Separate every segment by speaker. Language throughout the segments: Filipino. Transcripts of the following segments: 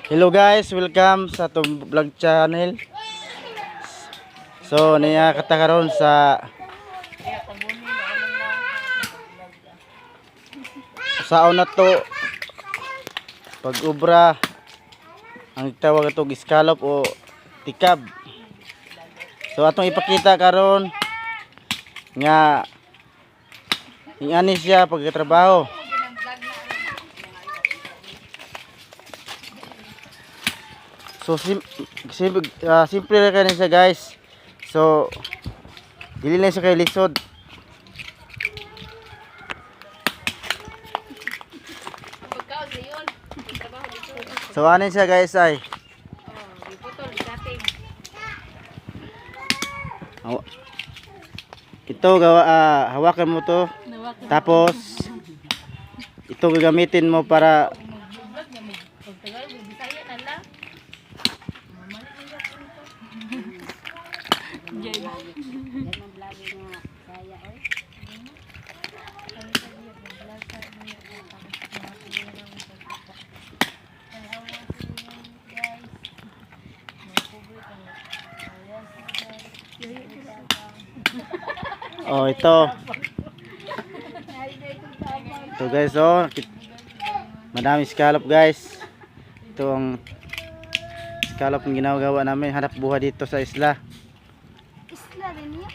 Speaker 1: Hello guys, welcome sa itong vlog channel. So, niya katakaroon sa na to pag-ubra ang tawag ito scallop o tikab. So, atong ipakita karon nga ingani siya pagkatrabaho. So simple lang kanin siya guys. So dili lang siya kay lisod. So anin siya guys ay. Ito hawakan mo to. Tapos ito gagamitin mo para oh ito guys, oh madami scallop guys. Ito ang scallop ang ginagawa namin, hanap buhay dito sa isla din niya.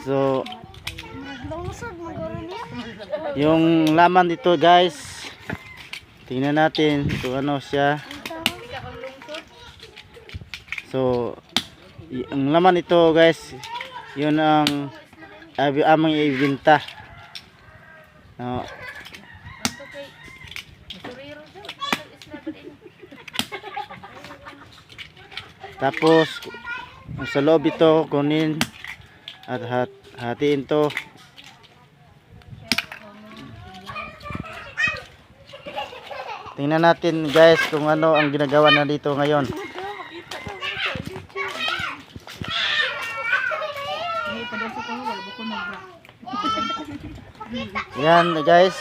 Speaker 1: So yung laman dito guys, tingnan natin kung ano siya. So ang laman ito guys, yun ang amang ibinta. Tapos sa loob ito kunin at hatiin to. Tingnan natin guys kung ano ang ginagawa na dito ngayon. Yan guys,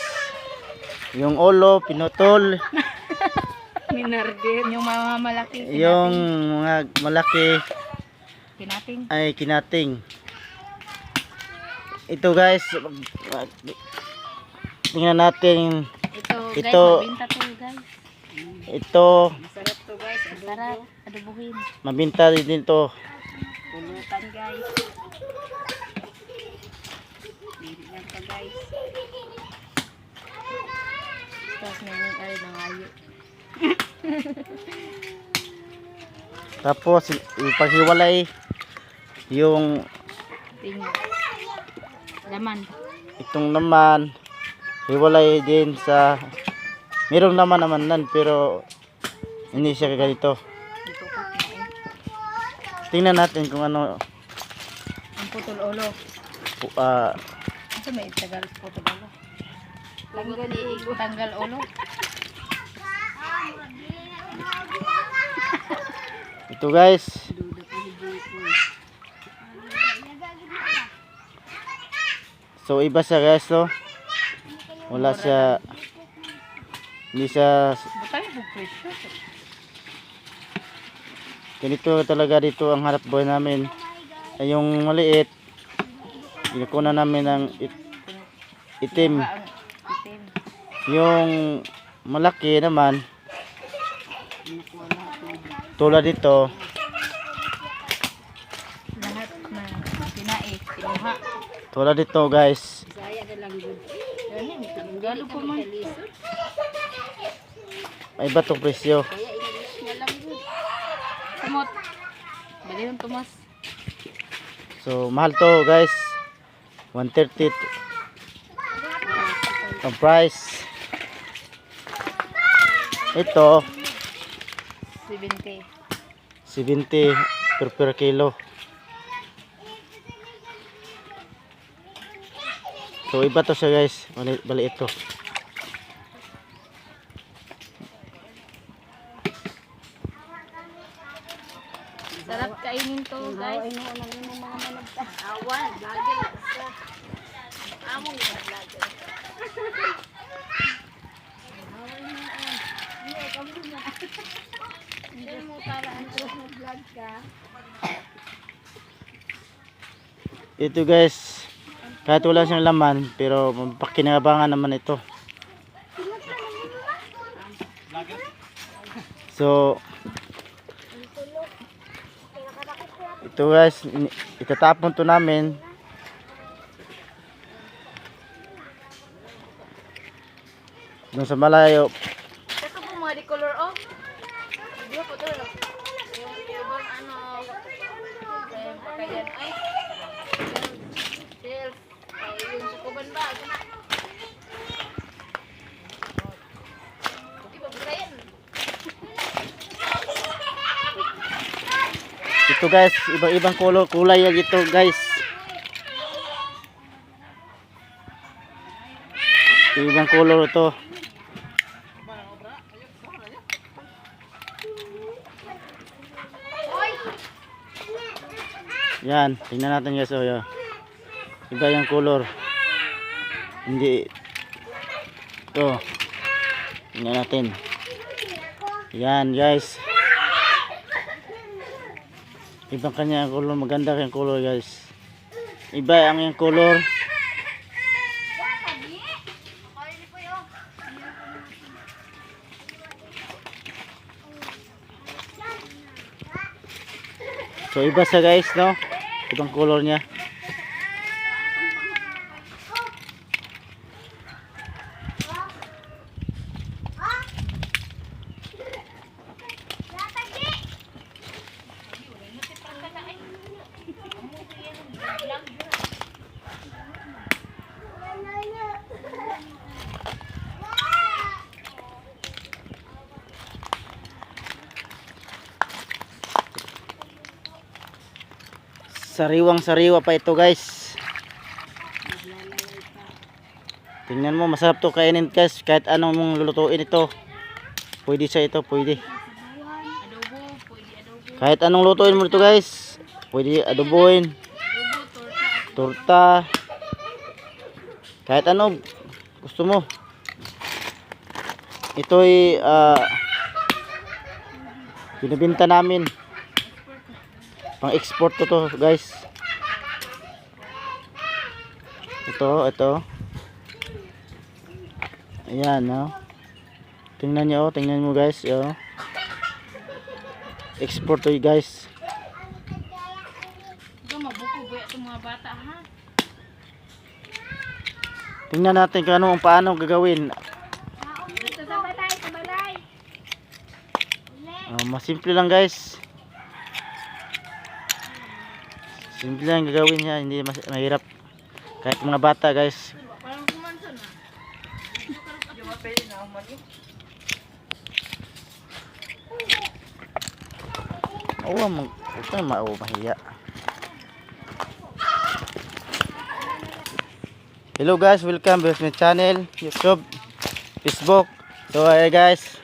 Speaker 1: yung ulo pinutol.
Speaker 2: Minardin, yung mga malaki.
Speaker 1: Yung mga malaki
Speaker 2: kinating.
Speaker 1: Ay kinating. Ito guys, tingnan natin.
Speaker 2: Ito guys, mabinta to guys.
Speaker 1: Ito
Speaker 2: masarap to guys, masarap adobuhin.
Speaker 1: Mabinta din to.
Speaker 2: Pulutan guys. Bigyan pa guys. Tapos ngayon ay nangayo.
Speaker 1: Tapos ipaghiwalay yung
Speaker 2: laman.
Speaker 1: Itong naman hiwalay din sa mayroong naman nan pero hindi siya ganito. Tingnan natin kung ano
Speaker 2: ang putol ulo.
Speaker 1: Ito
Speaker 2: may tagal putol ulo. Tanggal ulo.
Speaker 1: Ito guys. So iba siya guys, so wala siya, hindi siya ganito talaga. Dito ang harap buhay namin. Ay yung maliit ginakuna namin ng itim. Yung malaki naman tulad dito
Speaker 2: lahat na pinait, kinuha.
Speaker 1: Tulad dito guys. May iba itong presyo.
Speaker 2: Tumot. Bali yung tumas.
Speaker 1: So mahal to guys. 130 ang price. Ito 70 per kilo. So iba to siya guys. Bali ito.
Speaker 2: Sarap kainin to guys. Awan, lagi. Among lagi.
Speaker 1: Ito guys, kahit wala siyang laman, pero pakinabangan naman ito. So, ito guys, itatapon to namin. Doon sa malayo.
Speaker 2: Ito po mga di-color oh. Video po to. Yung ibang ano, pakayan ay. Shelf. Ay, yung sukuban ba? Ano na? Okay, pagkayan.
Speaker 1: Ito guys, ibang kulay yan ito guys. Ibang color ito. Yan, tingnan natin guys, oh, yan. Iba yung color. Hindi ito. Tingnan natin. Yan guys. Ibang kanya ang color, maganda yung color guys. Iba ang yung color. So iba sa guys, no? Ibang color niya. Sariwang-sariwa pa ito guys. Tingnan mo, masarap to kainin guys. Kahit anong mong lulutuin ito, pwede siya ito, pwede.
Speaker 2: Adobo, pwede adobo.
Speaker 1: Kahit anong lutuin mo ito guys, pwede adobohin,
Speaker 2: Adobo,
Speaker 1: torta, kahit ano gusto mo. Ito'y binibenta namin. Pang export to guys. Ito. Ayan, no. Tingnan nyo, tingnan mo guys, yo. Export to guys.
Speaker 2: ito mabuko ba itong mga bata ha?
Speaker 1: Tingnan natin kung ano, paano gagawin.
Speaker 2: Ito sa balay.
Speaker 1: Mas simple lang guys. Simple lang gagawin niya, hindi mahirap. Kahit mga bata guys.
Speaker 2: Parang kumanso na.
Speaker 1: Oo, ito mahiya. Hello guys, welcome to my channel, YouTube, Facebook. So guys.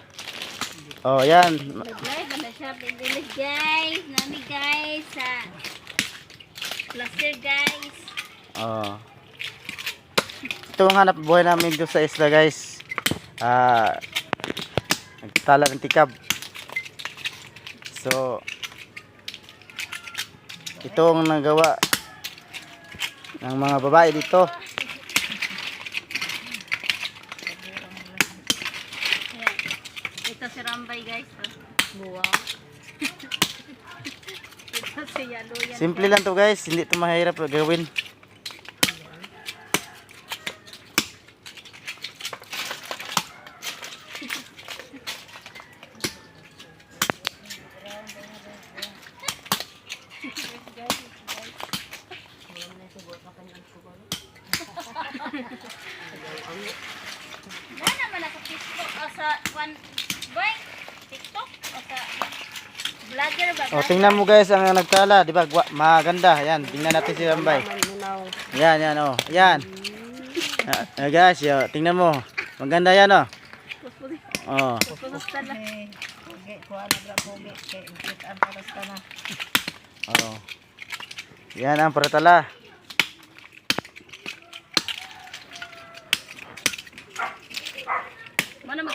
Speaker 1: Oh, yan.
Speaker 2: Live na siya, bibilig guys. Nami guys sa cluster guys.
Speaker 1: Oh. Ito ang hanap buhay namin doon sa isla guys. Nagtala ng tikab. So ito ang nagawa ng mga babae dito.
Speaker 2: Ito si Rambay guys. Wow. Ito si Yalo yan.
Speaker 1: Simple lang to guys, hindi to mahirap gawin.
Speaker 2: Wala naman ako TikTok o sa one boy. TikTok o sa vlogger ba?
Speaker 1: Oh, tingnan mo guys ang nagtala, di ba? Maganda. Yan, tingnan natin si Rambay. Yan, oh. Yan. Guys, yo, tingnan mo. Maganda yan, oh. Oh. Oh. Yan ang paratala.
Speaker 2: Mana